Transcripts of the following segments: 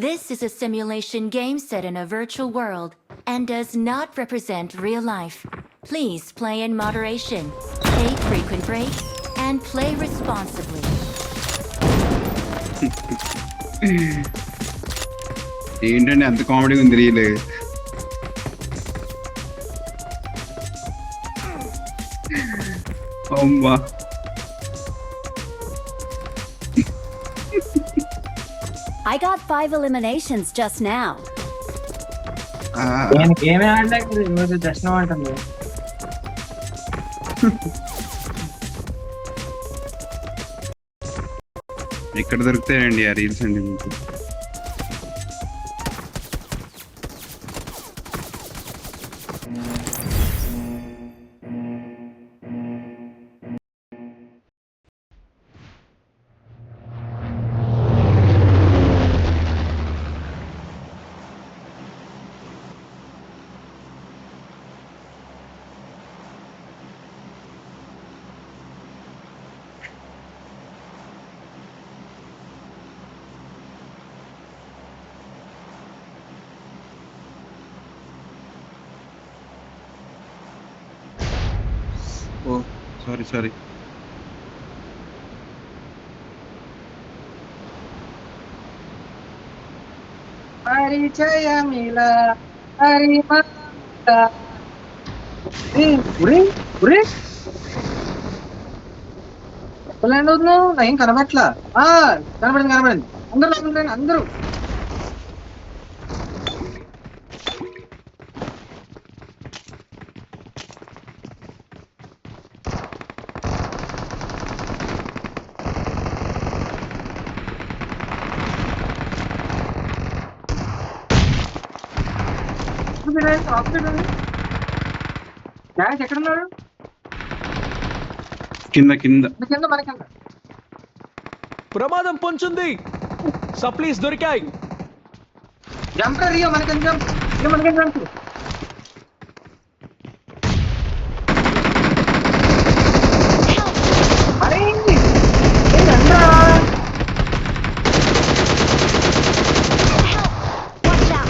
This is a simulation game set in a virtual world and does not represent real life. Please play in moderation, take frequent breaks, and play responsibly. ఏంటండి అంత comedy ఉంది reel. అమ్మా I got 5 eliminations just now. నేను గేమే ఆడలేక ఈరోజు దర్శనం అంటుంది. ఎక్కడ దొరుకుతాయండి ఆ రీల్స్ అండి మీకు? ఓ సారీ పరిచయమిలా హరిమలా. ఉరే ఉరే ఎక్కలేండి వదిలేవు, నా ఏం కనబట్లా. కనబడింది అందరూ లోపలికి అందరూ. గ్యాస్ ఎక్కడున్నారు? కింద కింద కింద మన కింద. ప్రమాదం పొంచుంది. సప్లీస్ దొరికాయి. జంప్ రియో మనకి జంప్, మనకి జంప్. అరే ఏంటంటా Watch out.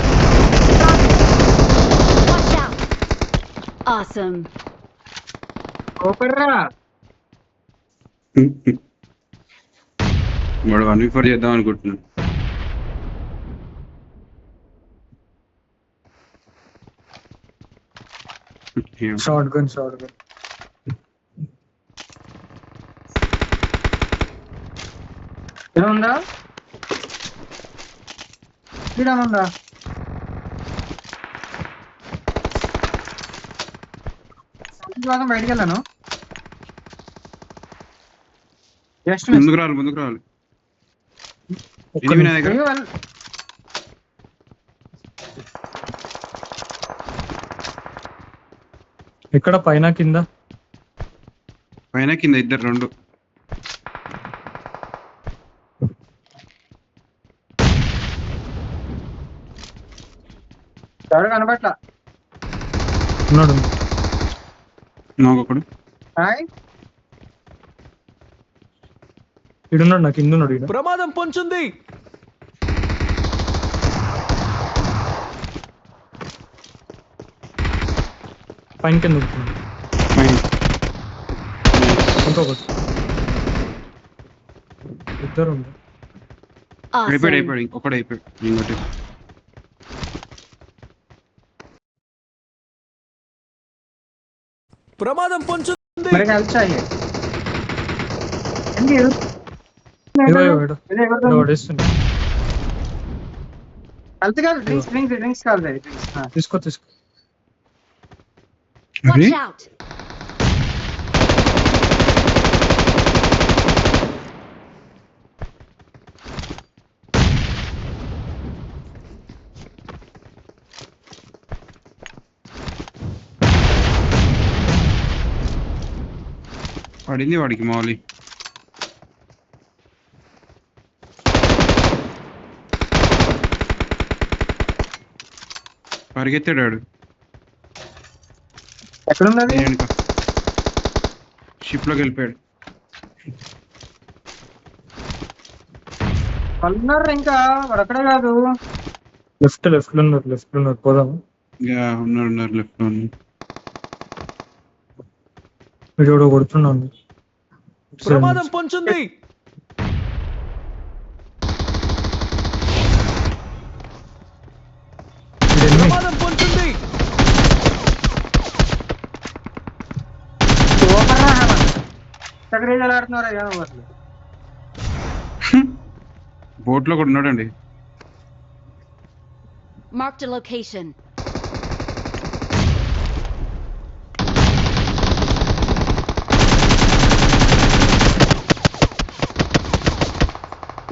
Watch out. Awesome. ఓపెర్రా. వాడు 1v4 చేద్దాం అనుకుంటున్నాను. షార్ట్ గన్ ఏముందా? ఇదేముందా? భాగం బయటికి వెళ్ళాను. జస్ట్ ముందుకు రావాలి. ఇది నా దగ్గర ఎక్కడ పైన కింద ఇద్దరు రెండు. ఎవరు కనబట్లా. ఉన్నాడు నాకొకడు హాయ్ ఇడున్నాడు, నాకు కింద ఉన్నాడు. ఈడ ప్రమాదం పొంచుంది. పైన కింద ఉంటుంది. ఇంకొకటి ఇద్దరు ఉంది. అయిపోయాడు Awesome. ఇంకొకటి అయిపోయాడు. ఇంకోటి ప్రమాదం పొంచుంది. మరి కలిసి పడేస్తుంది. కలిసి కాదు, డ్రింక్స్ కాదు. తీసుకో Watch out. పడింది వాడికి మౌలి. పరిగెత్తాడు వాడు. ఎక్కడున్నది? షిప్ లోకి వెళ్ళిపోయాడు. కలున్నారు ఇంకా వాడు అక్కడే కాదు. లెఫ్ట్ లో ఉన్నారు పోదాం. యా ఉన్నారు లెఫ్ట్ లో ఉన్నారు. వీడు ఎవడో కొడుతున్నాడు. ప్రమాదం పొంచుంది. ప్రమాదం పొంచుంది. సూపర్ రా హేమంత్. సగరేజాలు ఆడుతున్నారా ఏమో అసలు. బోట్ లో కూడా ఉన్నాడండి. Marked a location.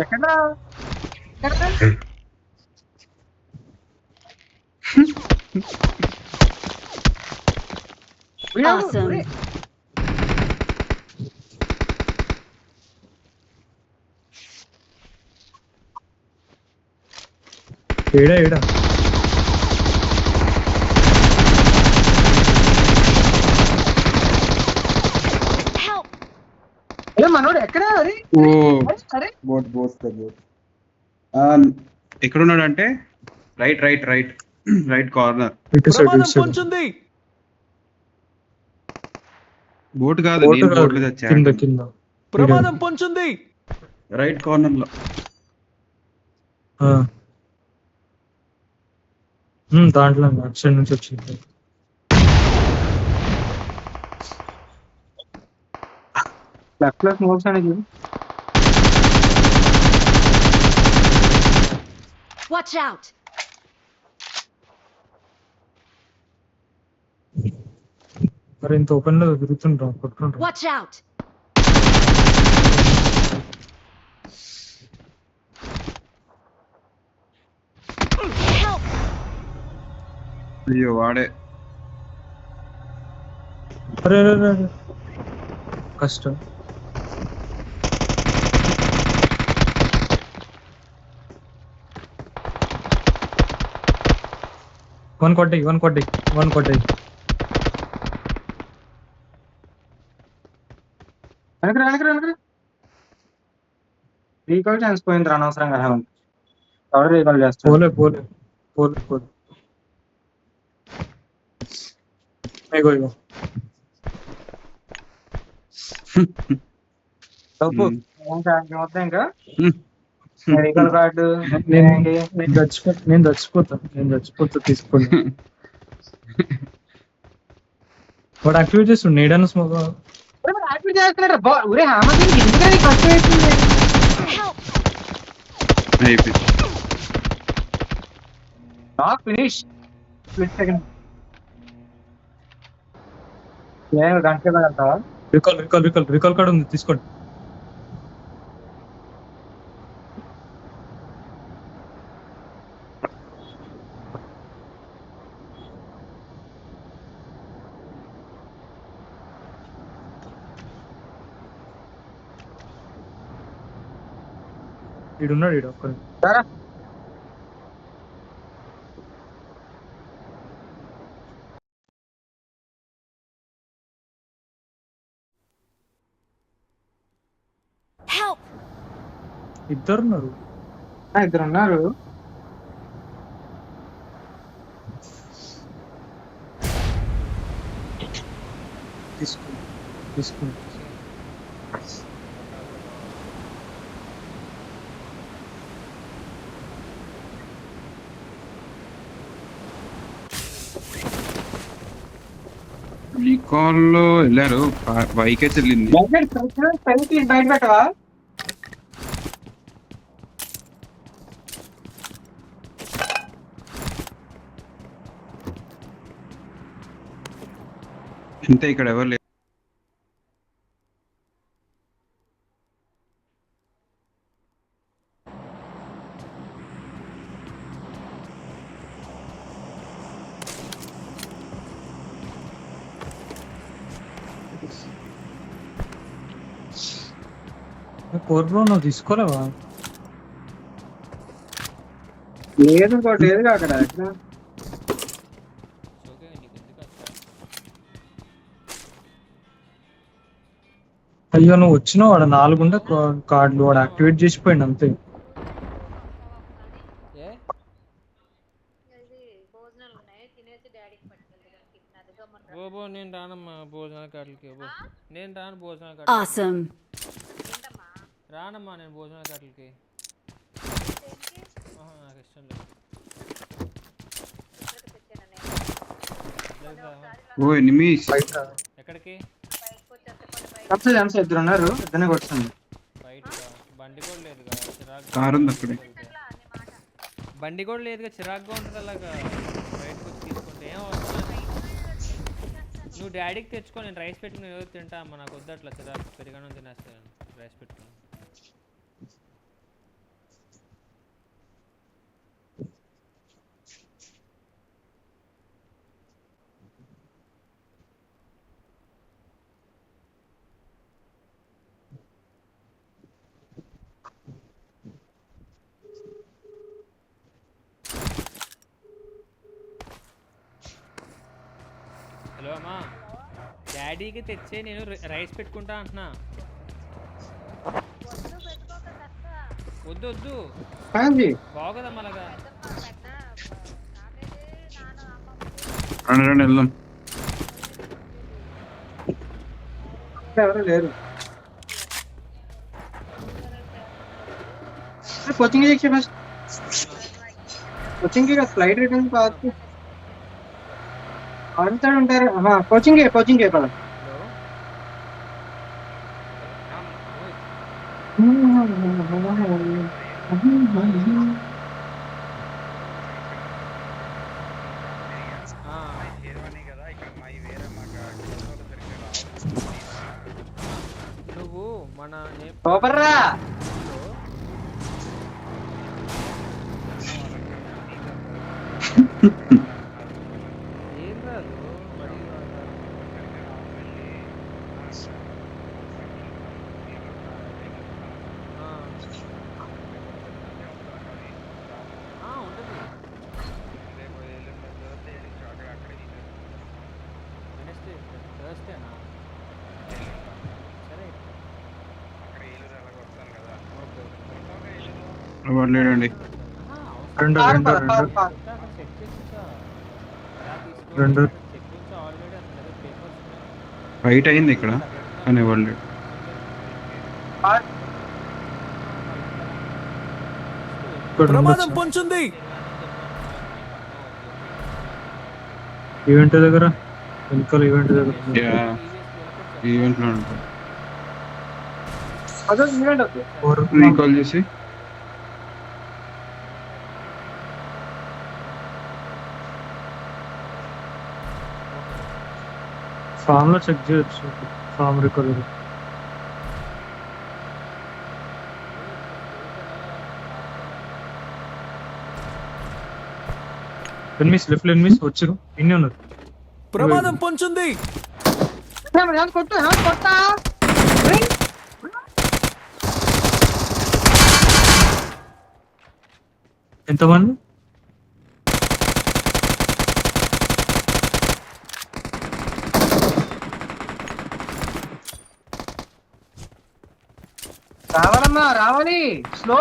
ఎక్కడ ఎక్కడ? Awesome. ఏడా Help! ఏ మనోడు ఎక్కడ? అరే ఓ అరే బోట్ ఎక్కడ ఉన్నాడు అంటే రైట్ కార్నర్. ఇటు సైడ్ ప్రమాదం పొంచుంది. బోట్ కాదు, నేను బోట్ మీద కింద ప్రమాదం పొంచుంది. రైట్ కార్నర్ లో. దాంట్లో అటు సైడ్ నుంచి వచ్చింది. లెఫ్ట్ లో స్మోక్స్ అనేది. Watch out! మరి ఇంత ఓపెన్ లో తిరుగుతుండ్రా కొట్టుకుంటారు. Watch out! Help! అయ్యో వాడే. అరే కష్టం. వన్ కొట్టాయి వెనకరా రీకాల్ ఛాన్స్ పోయింది అనవసరంగా హేమంత్. ఎవరు రీకాల్ చేస్తారు? పోలే ఇగో డబ్బు మొత్తం ఇంకా రీకాల్ కార్డు నేను చచ్చిపోతా తీసుకోండి. వాడు యాక్టివేట్ చేస్తుండే నీడన్న స్మోక్. యాక్టివేట్ చేస్తున్నాడు. ఒరే హేమంత్ ఎందుకని ఫస్ట్ వేసింది? Help! అయిపోయింది. నాక్ ఫినిష్. Split second. నేను గంటకే వెళ్తావా? రికాల్ కార్డు ఉంది తీసుకోండి. ఈడున్నాడు ఒక్కడు. సరే Help! ఇద్దరున్నారు. ఇద్దరు ఉన్నారు. తీసుకోండి. రీకాల్ లో వెళ్ళారు. బైక్ అయితే వెళ్ళింది. బయట పెట్టవా? ఇంతే, ఇక్కడ ఎవరు లేరు. కోర్ బ్రో నువ్వు తీసుకోలేవా? లేదు ఇంకోటి లేదు అక్కడ. అయ్యో నువ్వు వచ్చినావు. వాడు 4 కార్డులు వాడు యాక్టివేట్ చేసిపోయింది అంతే. భోజనాల కాటలకి నేను రాను భోజనాల కాటలకి. Awesome. రానమ్మా నేను భోజనాల కాటలకి. నాకు ఇష్టం లేదు. ఓ ఎనిమీస్. ఎక్కడికి ఇద్దరు ఉన్నారు, ఇద్దరిని కొడుతుంది. బయట బండి కూడా లేదుగా, చిరాకు. కారు ఉంది అక్కడే. బండి కూడా లేదుగా, చిరాకుగా ఉంటుంది అలాగా. బయటకు వచ్చి తీసుకుంటే ఏం అవసరం. నువ్వు డాడీకి తెచ్చుకో, నేను రైస్ పెట్టుకుని ఏదో తింటా అమ్మ. నాకు వద్దు అట్లా చిరాకు, పెరిగాను తినేస్తాను రైస్ పెట్టుకుని. హలో అమ్మా, డాడీకి తెచ్చే, నేను రైస్ పెట్టుకుంటా అంటున్నా. వద్దు వద్దు బాగోదమ్మా అలాగా. రండి వెళ్దాం. ఎవరు లేరు. Coaching first coaching flight return pass అంతా ఉంటారు. కోచింగ్ పద. నువ్వు మన సూపర్రా. ఏం రాదు మరి. ఉంటుంది. థర్స్డేనా? సరే వాడు లేడండి. రెండు చెక్ చేసి రెండు ఆల్రెడీ అందులో పేపర్స్ ఉన్నాయి. ఫైట్ అయింది ఇక్కడ కానీ వాడు లేడు. ఇక్కడ ప్రమాదం ఉండొచ్చు. పొంచుంది. ఈవెంట్ దగ్గర వెనకాల ఈవెంట్ దగ్గర యా ఈవెంట్ లో ఉంటాడు. అదే ఈవెంట్ వద్దు. రీకాల్ చేసి ఫామ్ లో చెక్ చేయొచ్చు. Form recovery enemies left enemies వచ్చారు. ఇన్ని ఉన్నారు. ప్రమాదం పొంచుంది. కొట్టు కొట్టా. ఎంతమంది? రావాలమ్మా రావాలి. స్లో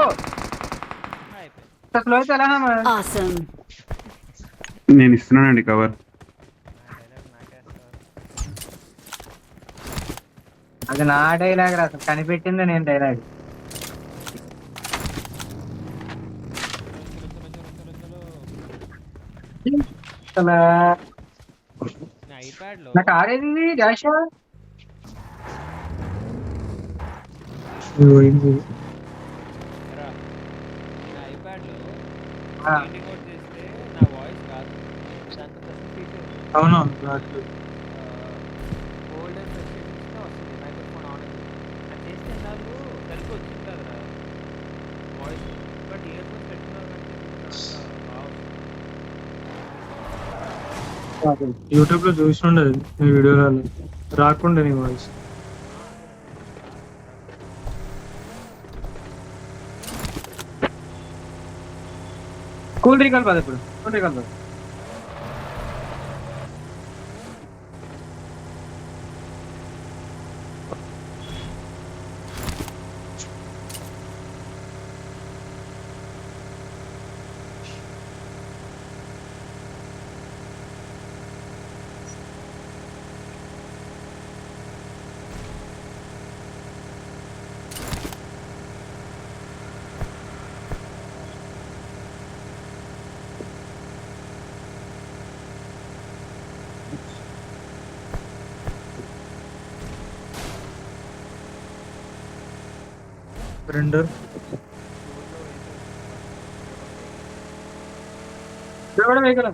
స్లో అయితే ఎలా? Awesome. నేను ఇస్తున్నానండి కవర్. అది నా డైలాగ్ రా, అసలు కనిపెట్టింది నేను డైలాగ్. అసలు ఐప్యాడ్లో నాకు ఆడేది డాష్. ఐప్యాడ్లో ఆ. రికార్డ్ చేస్తే నా వాయిస్ కాదు, దాంట్లో ప్రశ్న ఫీచర్ అవునవును. ఓల్డ్ అండ్ ప్రెసిడెంట్స్లో వస్తుంది మైక్రోఫోన్ ఆన్ అయింది. అది చేస్తే నాకు సరిగ్గా వచ్చింది కదా వాయిస్. బట్ ఇయర్ ఫోన్స్ పెట్టుకున్నారు కంటే యూట్యూబ్ లో చూసి ఉండదు నీ వీడియోలో రాకుండా నీ వాయిస్. కూల్ రికాల్ పద. ఇప్పుడు కూల్ రికాల్ పద. రెండర్ ఇక్కడ కూడా వెహికల్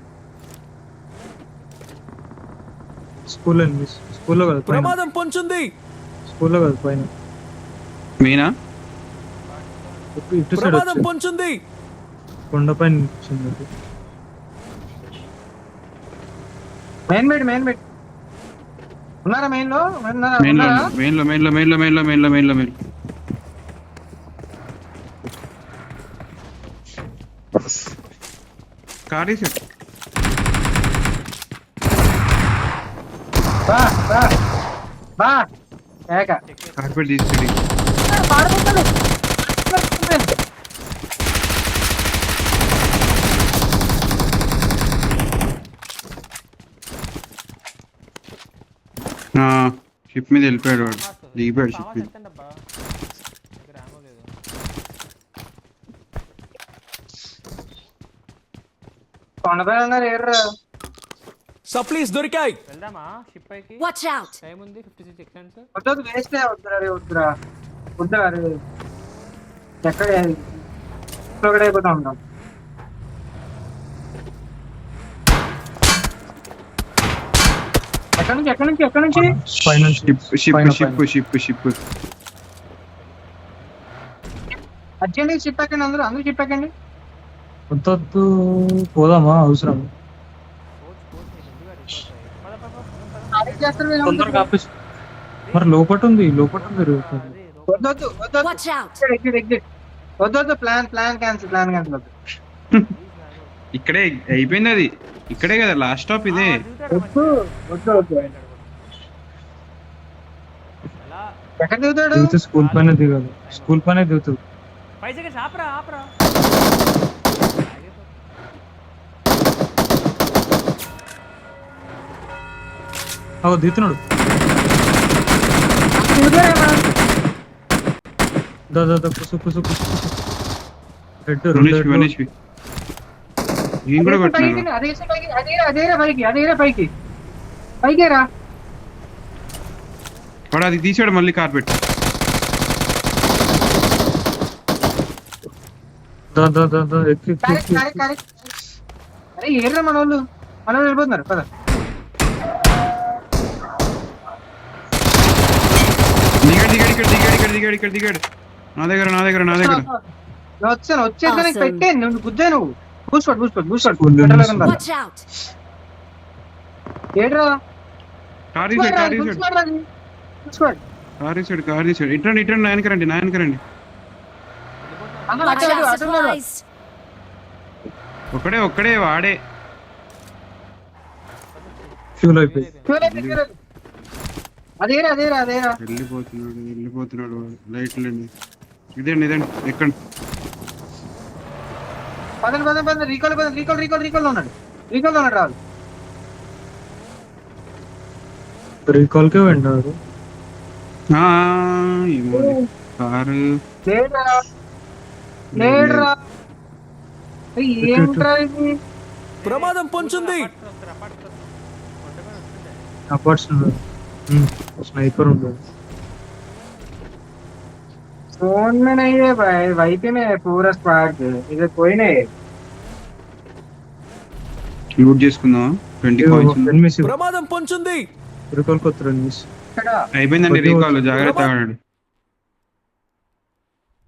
స్కూల్లో మిస్ స్కూల్లో కాదు పైన ప్రమాదం పొంచుంది. స్కూల్లో కాదు పైన మీనా ఇటు సైడ్ ప్రమాదం వచ్చి పొంచుంది. కొండ పైన వచ్చింది అది. మెయిన్ బెడ్ ఉన్నారా మెయిన్ లో మెయిన్ లో ఉన్నారా? మెయిన్ లో మెయిన్ లో మెయిన్ లో మెయిన్ లో మెయిన్ లో మెయిన్ లో మెయిన్ కార్ తీసాడు. బా బా బా ఏక కార్పెట్ తీసుకెళ్ళి పారిపోతాడు. షిప్ మీద వెళ్ళిపోయాడు వాడు, దిగిపోయాడు షిప్ మీద. ఎత్తండి అబ్బా, దగ్గర ammo లేదు. కొండపైన ఉన్నారు ఏర్రా. సప్లీస్ దొరికాయి. వెళ్దామా షిప్ పైకి? Watch out! టైం ఉంది 56 సెకండ్స్. వద్దు వేస్ట్ వద్దురా వద్దురా అరే ఎక్కడ ఒకటి అయిపోతా ఉంటాం. ఎక్కడి నుంచి పైన షిప్ షిప్ పైన, షిప్ పైన. షిప్ షిప్ అర్జెంట్ షిప్ ఎక్కండి అందరూ షిప్ ఎక్కండి. వద్దొద్దు పోదామా అవసరం అరెస్ట్ చేస్తారు వీళ్ళు. తొందరగా ఆపేసి మరి లోపట ఉంది వద్దు Watch out! వద్దు ప్లాన్ క్యాన్సిల్ వద్దు. ఇక్కడే అయిపోయింది అది, ఇక్కడే కదా లాస్ట్ స్టాప్ ఇదే. వద్దు ఎలా ఎక్కడ దిగుతాడు? దిగితే స్కూల్ పైన దిగాలి, స్కూల్ పైన దిగుతుంది. 5 సెకండ్స్ ఆపరా. దిగుతున్నాడు. కుసు హెడ్ వన్ HP. నేను కూడా కొట్టినాను. అదేరా పైకి రా. వాడు అది తీసాడు మళ్ళీ కార్పెట్. అరే ఏర్రా మన వాళ్ళు వెళ్ళిపోతున్నారు పద. దిగాడు. నా దగ్గర వచ్చేది Awesome. పెట్టే నువ్వు గుద్దే నువ్వు బూస్ట్ Watch out! ఏడ్రా కార్ తీసాడు. ఇట్రండి నాయనకి రండి. Watch out! Supplies! ఒక్కడే వాడే. ఫ్యూల్ అయిపోయి అదేరా వెళ్ళిపోతున్నాడు వాడు. లైట్లు ఇదండి ఎక్కండి. పదండి రీకాల్ లో ఉన్నాడు రాదు. రీకాల్ కే వెంటారు. కారు లేడురా ఏంట్రా ఇది? ప్రమాదం పొంచుంది. అపార్ట్స్ స్నైపర్ ఉండదు. फोन में नहीं है भाई, वाईपी में है पूरा स्क्वाड. इधर कोई नहीं है. లూట్ చేసుకుందాం. 20 కాయిన్స్ ఉంది. ఎనిమిస్ ప్రమాదం పొంచుంది. రీకాల్ కొత్త ఎనిమిస్ ఇక్కడ అయిపోయిందండి రీకాల్. జాగ్రత్తగా ఆడండి.